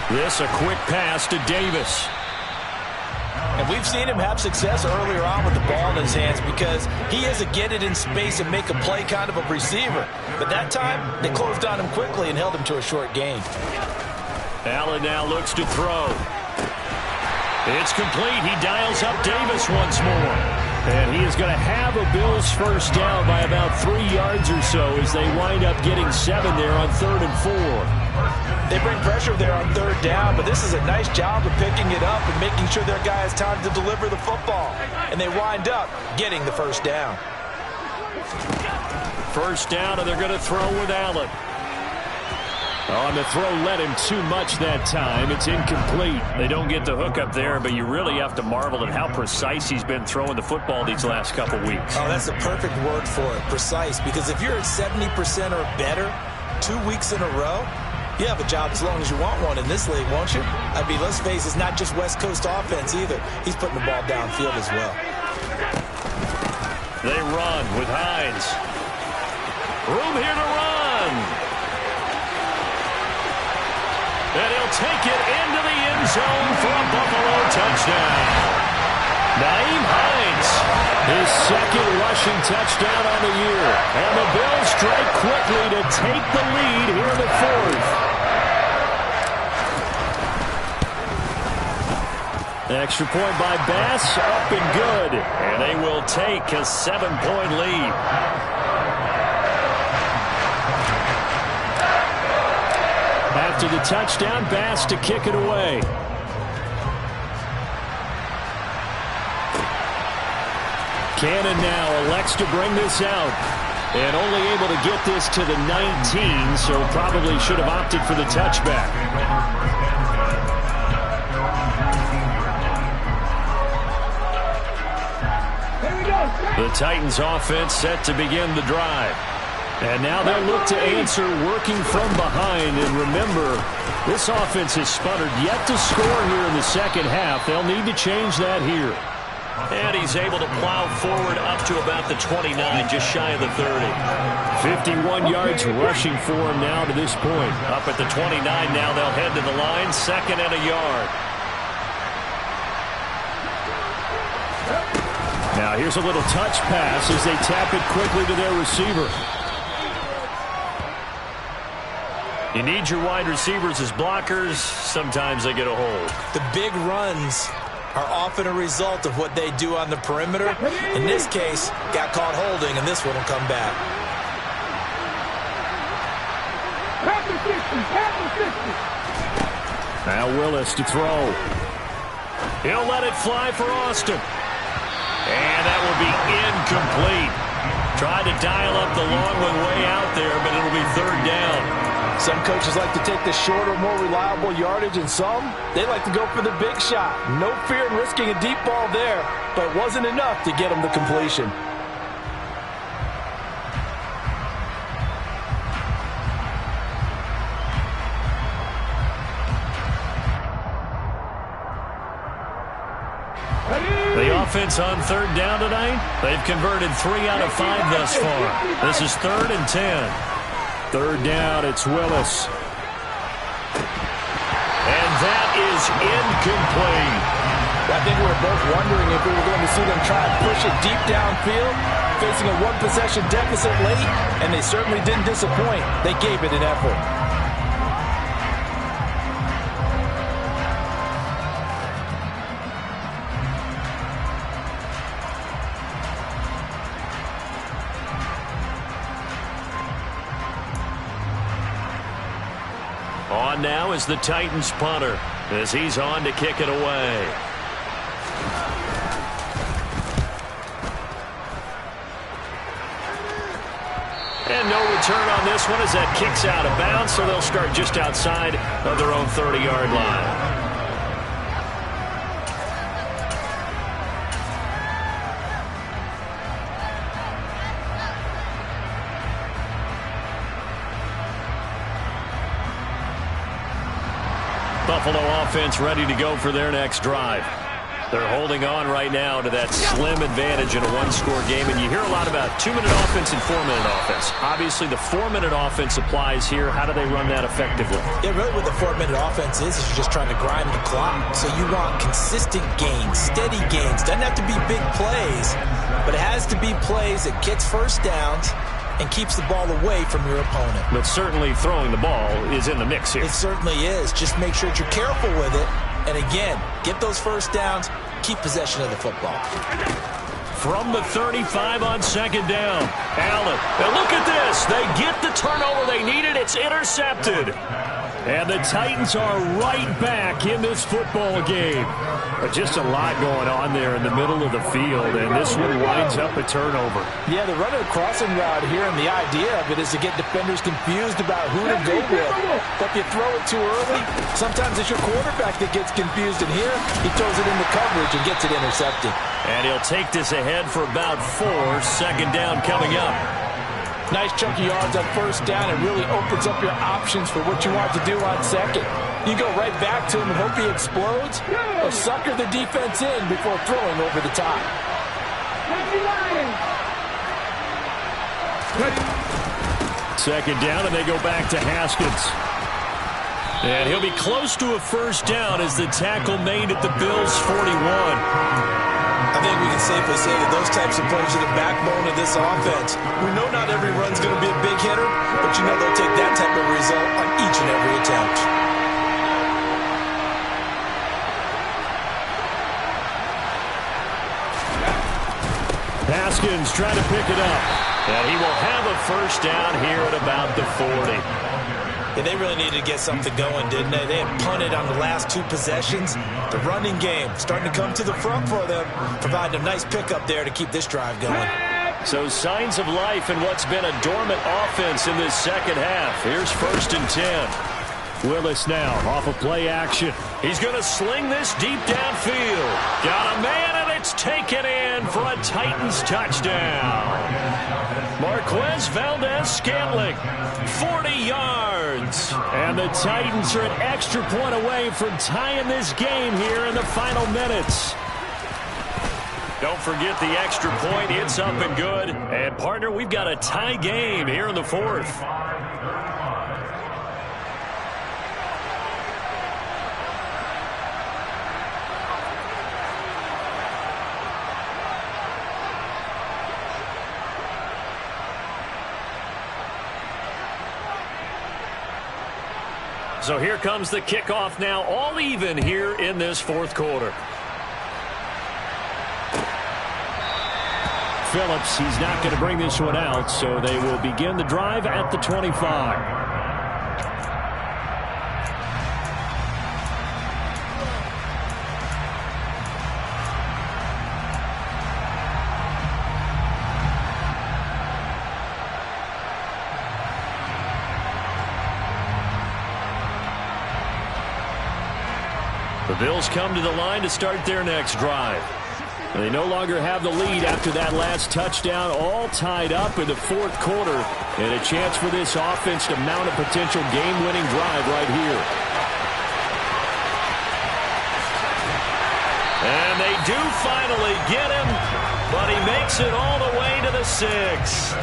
This a quick pass to Davis. And we've seen him have success earlier on with the ball in his hands because he is a get it in space and make a play kind of a receiver. But that time, they closed on him quickly and held him to a short gain. Allen now looks to throw. It's complete. He dials up Davis once more. And he is going to have a Bills first down by about 3 yards or so as they wind up getting 7 there on 3rd and 4. They bring pressure there on 3rd down, but this is a nice job of picking it up and making sure their guy has time to deliver the football. And they wind up getting the first down. First down, and they're going to throw with Allen. On the throw, led him too much that time. It's incomplete. They don't get the hook up there, but you really have to marvel at how precise he's been throwing the football these last couple weeks. Oh, that's the perfect word for it, precise. Because if you're at 70% or better 2 weeks in a row, you have a job as long as you want one in this league, won't you? I mean, let's face it, it's not just West Coast offense either. He's putting the ball downfield as well. They run with Hines. Room here to run. And he'll take it into the end zone for a Buffalo touchdown. Nyheim Hines, his second rushing touchdown on the year. And the Bills strike quickly to take the lead here in the fourth. Extra point by Bass, up and good. And they will take a 7-point lead. After the touchdown, Bass to kick it away. Cannon now elects to bring this out. And only able to get this to the 19, so probably should have opted for the touchback. The Titans offense set to begin the drive. And now they'll look to answer working from behind. And remember, this offense has sputtered yet to score here in the second half. They'll need to change that here. And he's able to plow forward up to about the 29, just shy of the 30. 51 yards rushing for him now to this point. Up at the 29 now, they'll head to the line, 2nd and a yard. Now here's a little touch pass as they tap it quickly to their receiver. You need your wide receivers as blockers. Sometimes they get a hold. The big runs are often a result of what they do on the perimeter. In this case, got caught holding, and this one will come back. Now Willis to throw. He'll let it fly for Austin. And that will be incomplete. Tried to dial up the long one way out there, but it'll be 3rd down. Some coaches like to take the shorter, more reliable yardage, and some, they like to go for the big shot. No fear in risking a deep ball there, but it wasn't enough to get them the completion. The offense on 3rd down tonight, they've converted 3 out of 5 thus far. This is 3rd and 10. 3rd down, it's Willis. And that is incomplete. I think we were both wondering if we were going to see them try and push it deep downfield, facing a 1-possession deficit late, and they certainly didn't disappoint. They gave it an effort. On now is the Titans punter as he's on to kick it away. And no return on this one as that kicks out of bounds, so they'll start just outside of their own 30-yard line. Buffalo offense ready to go for their next drive. They're holding on right now to that slim advantage in a 1-score game, and you hear a lot about 2-minute offense and 4-minute offense. Obviously, the 4-minute offense applies here. How do they run that effectively? Yeah, really what the 4-minute offense is you're just trying to grind the clock. So you want consistent gains, steady gains. Doesn't have to be big plays, but it has to be plays that gets first downs and keeps the ball away from your opponent. But certainly throwing the ball is in the mix here. It certainly is. Just make sure that you're careful with it. And again, get those first downs, keep possession of the football. From the 35 on 2nd down, Allen. And look at this. They get the turnover they needed. It's intercepted. And the Titans are right back in this football game. Just a lot going on there in the middle of the field, and this one winds up a turnover. Yeah, they're running a crossing route here, and the idea of it is to get defenders confused about who to go with. But if you throw it too early, sometimes it's your quarterback that gets confused, and here he throws it into coverage and gets it intercepted. And he'll take this ahead for about 4. 2nd down coming up. Nice chunky yards on 1st down. It really opens up your options for what you want to do on 2nd. You go right back to him and hope he explodes, or sucker the defense in before throwing over the top. Second down, and they go back to Haskins. And he'll be close to a first down as the tackle made at the Bills' 41. I think we can safely say that those types of plays are the backbone of this offense. We know not every run's going to be a big hitter, but you know they'll take that type of result on each and every attempt. Haskins trying to pick it up. And he will have a first down here at about the 40. Yeah, they really needed to get something going, didn't they? They had punted on the last two possessions. The running game starting to come to the front for them, providing a nice pickup there to keep this drive going. So signs of life in what's been a dormant offense in this second half. Here's 1st and 10. Willis now off of play action. He's going to sling this deep downfield. Got a man, and it's taken in for a Titans touchdown. Marquez Valdez-Scantling, 40 yards. And the Titans are an extra point away from tying this game here in the final minutes. Don't forget the extra point. It's up and good. And, partner, we've got a tie game here in the 4th. So here comes the kickoff now, all even here in this 4th quarter. Phillips, he's not going to bring this one out, so they will begin the drive at the 25. The Bills come to the line to start their next drive. And they no longer have the lead after that last touchdown, all tied up in the 4th quarter. And a chance for this offense to mount a potential game-winning drive right here. And they do finally get him, but he makes it all the way to the 6.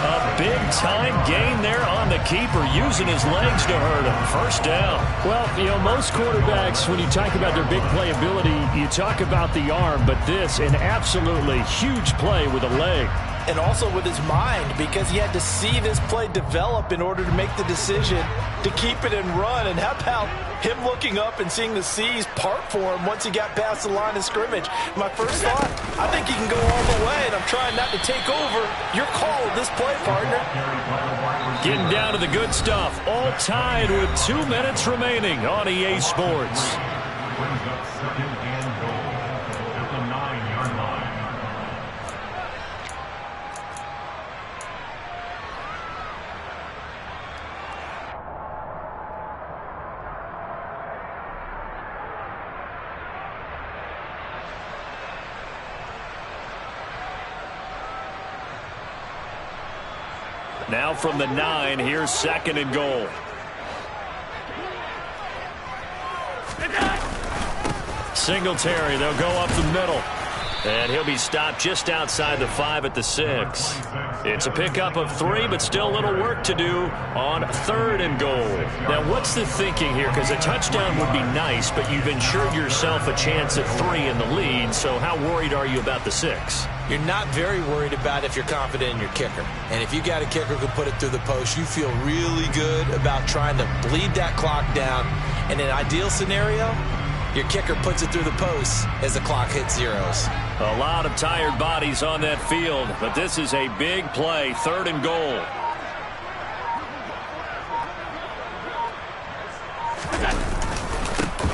A big-time gain there on the keeper, using his legs to hurt him. First down. Well, you know, most quarterbacks, when you talk about their big playability, you talk about the arm, but this, an absolutely huge play with a leg. And also with his mind, because he had to see this play develop in order to make the decision to keep it and run. And how about him looking up and seeing the seas part for him once he got past the line of scrimmage? My first thought, I think he can go all the way, and I'm trying not to take over. Your call with this play, partner. Getting down to the good stuff, all tied with 2 minutes remaining on EA Sports. Now from the 9, here's 2nd and goal. Singletary, they'll go up the middle. And he'll be stopped just outside the 5 at the 6. It's a pickup of 3, but still a little work to do on 3rd and goal. Now, what's the thinking here? Because a touchdown would be nice, but you've ensured yourself a chance at 3 in the lead. So how worried are you about the 6? You're not very worried about if you're confident in your kicker. And if you got a kicker who can put it through the post, you feel really good about trying to bleed that clock down. In an ideal scenario, your kicker puts it through the post as the clock hits zeros. A lot of tired bodies on that field, but this is a big play, 3rd and goal.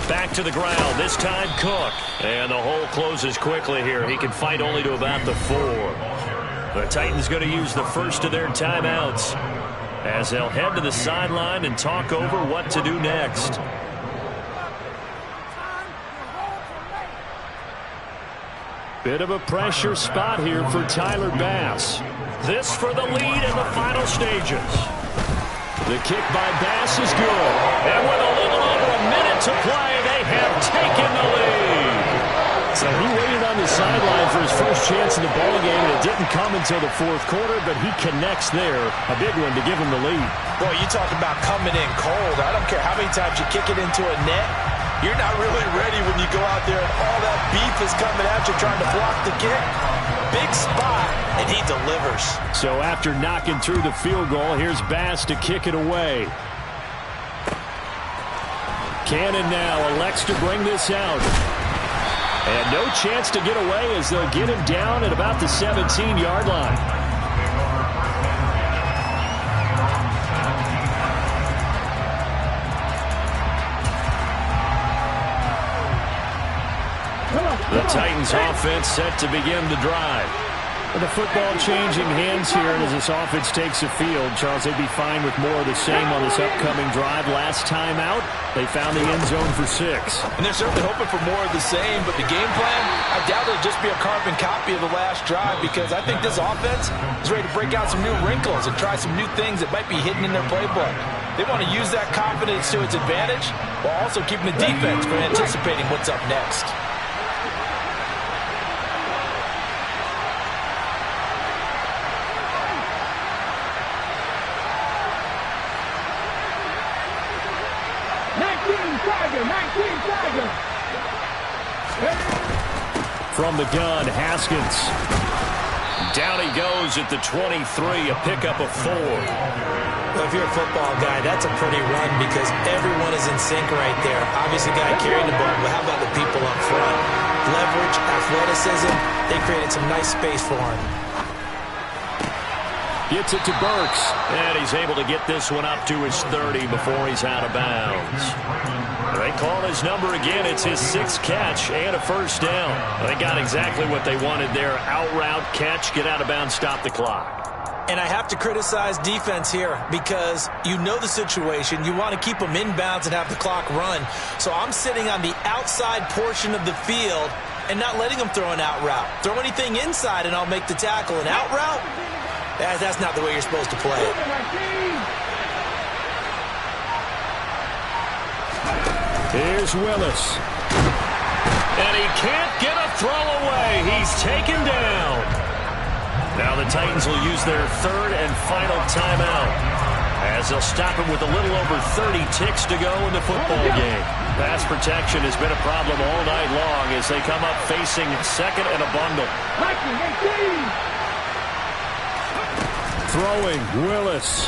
Back to the ground, this time Cook. And the hole closes quickly here. He can fight only to about the 4. The Titans going to use the first of their timeouts as they'll head to the sideline and talk over what to do next. Bit of a pressure spot here for Tyler Bass. This for the lead in the final stages. The kick by Bass is good. And with a little over a minute to play, they have taken the lead. So he waited on the sideline for his first chance in the ballgame, and it didn't come until the fourth quarter, but he connects there. A big one to give him the lead. Boy, you talk about coming in cold. I don't care how many times you kick it into a net. You're not really ready when you go out there and all that beef is coming at you trying to block the kick. Big spot, and he delivers. So after knocking through the field goal, here's Bass to kick it away. Cannon now elects to bring this out. And no chance to get away as they'll get him down at about the 17-yard line. The Titans offense set to begin the drive. With the football changing hands here, and as this offense takes the field, Charles, they'd be fine with more of the same on this upcoming drive. Last time out, they found the end zone for 6. And they're certainly hoping for more of the same, but the game plan, I doubt it'll just be a carbon copy of the last drive, because I think this offense is ready to break out some new wrinkles and try some new things that might be hidden in their playbook. They want to use that confidence to its advantage while also keeping the defense from anticipating what's up next. From the gun, Haskins. Down he goes at the 23, a pickup of 4. Well, if you're a football guy, that's a pretty run because everyone is in sync right there. Obviously, the guy carrying the ball, but how about the people up front? Leverage, athleticism, they created some nice space for him. Gets it to Burks, and he's able to get this one up to his 30 before he's out of bounds. They call his number again. It's his 6th catch and a first down. They got exactly what they wanted there. Out route, catch, get out of bounds, stop the clock. And I have to criticize defense here because you know the situation. You want to keep them inbounds and have the clock run. So I'm sitting on the outside portion of the field and not letting them throw an out route. Throw anything inside and I'll make the tackle. An out route? That's not the way you're supposed to play it. Here's Willis. And he can't get a throw away. He's taken down. Now the Titans will use their 3rd and final timeout as they'll stop him with a little over 30 ticks to go in the football game. Pass protection has been a problem all night long as they come up facing 2nd and a bundle. Throwing, Willis.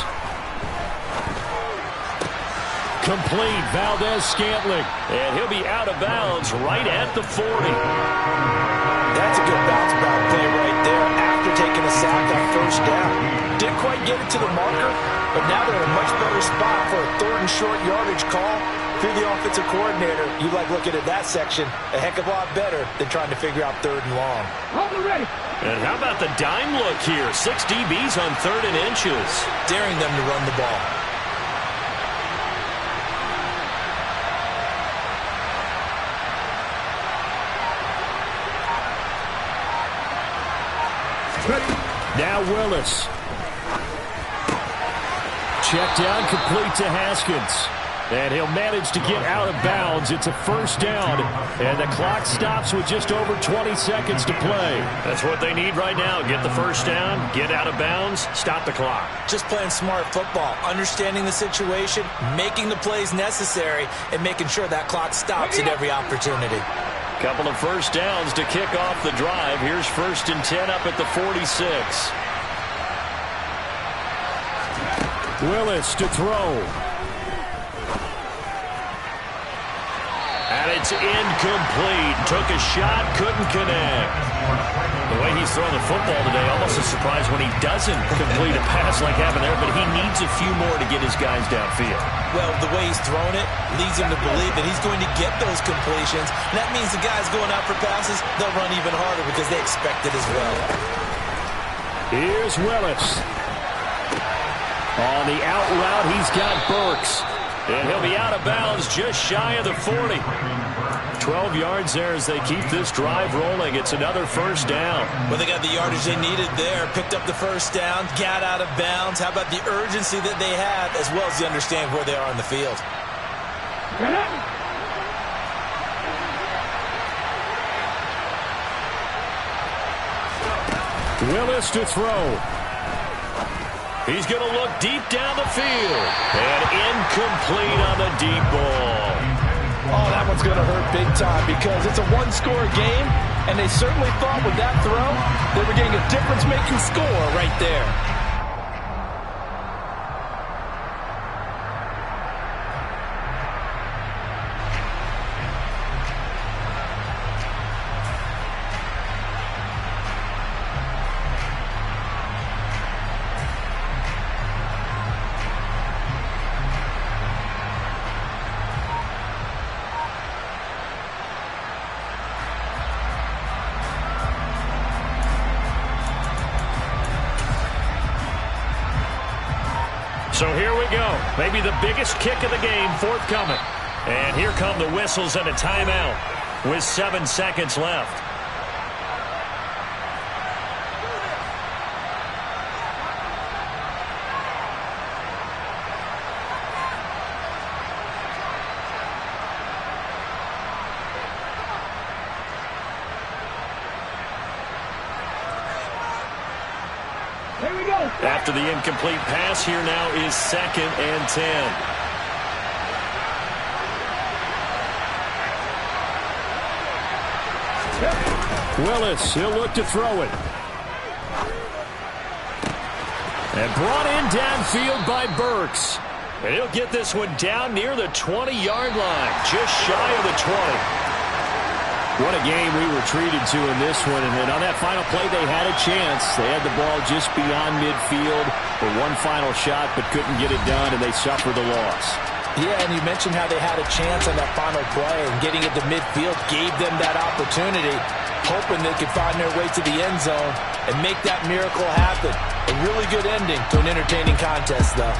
Complete, Valdez-Scantling. And he'll be out of bounds right at the 40. That's a good bounce back play right there after taking a sack on first down. Didn't quite get it to the marker, but now they're in a much better spot for a 3rd and short yardage call. If you're the offensive coordinator, you like looking at that section a heck of a lot better than trying to figure out 3rd and long. And how about the dime look here? 6 DBs on 3rd and inches. Daring them to run the ball. Now Willis. Check down, complete to Haskins. And he'll manage to get out of bounds. It's a first down. And the clock stops with just over 20 seconds to play. That's what they need right now. Get the first down, get out of bounds, stop the clock. Just playing smart football, understanding the situation, making the plays necessary, and making sure that clock stops at every opportunity. Couple of first downs to kick off the drive. Here's 1st and 10 up at the 46. Willis to throw. And it's incomplete. Took a shot, couldn't connect. The way he's throwing the football today, almost a surprise when he doesn't complete a pass like happened there, but he needs a few more to get his guys downfield. Well, the way he's thrown it leads him to believe that he's going to get those completions. And that means the guys going out for passes, they'll run even harder because they expect it as well. Here's Willis. On the out route, he's got Burks. And he'll be out of bounds just shy of the 40. 12 yards there as they keep this drive rolling. It's another first down. Well, they got the yardage they needed there. Picked up the first down, got out of bounds. How about the urgency that they have as well as the understanding where they are on the field? Willis to throw. He's going to look deep down the field. And incomplete on the deep ball. Oh, that one's going to hurt big time because it's a one-score game, and they certainly thought with that throw they were getting a difference-making score right there. So here we go. Maybe the biggest kick of the game forthcoming. And here come the whistles and a timeout with 7 seconds left. Here we go. After the incomplete pass, here now is 2nd and 10. Willis, he'll look to throw it. And brought in downfield by Burks. And he'll get this one down near the 20-yard line, just shy of the 20. What a game we were treated to in this one. And on that final play, they had a chance. They had the ball just beyond midfield for one final shot, but couldn't get it done, and they suffered the loss. Yeah, and you mentioned how they had a chance on that final play, and getting it to midfield gave them that opportunity, hoping they could find their way to the end zone and make that miracle happen. A really good ending to an entertaining contest, though.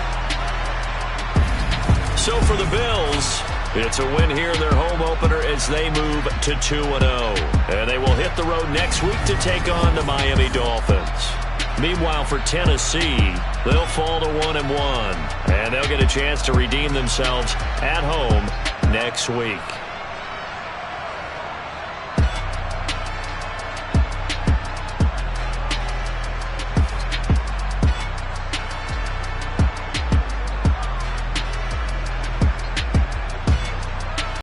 So for the Bills, it's a win here in their home opener as they move to 2-0. And they will hit the road next week to take on the Miami Dolphins. Meanwhile, for Tennessee, they'll fall to 1-1. And they'll get a chance to redeem themselves at home next week.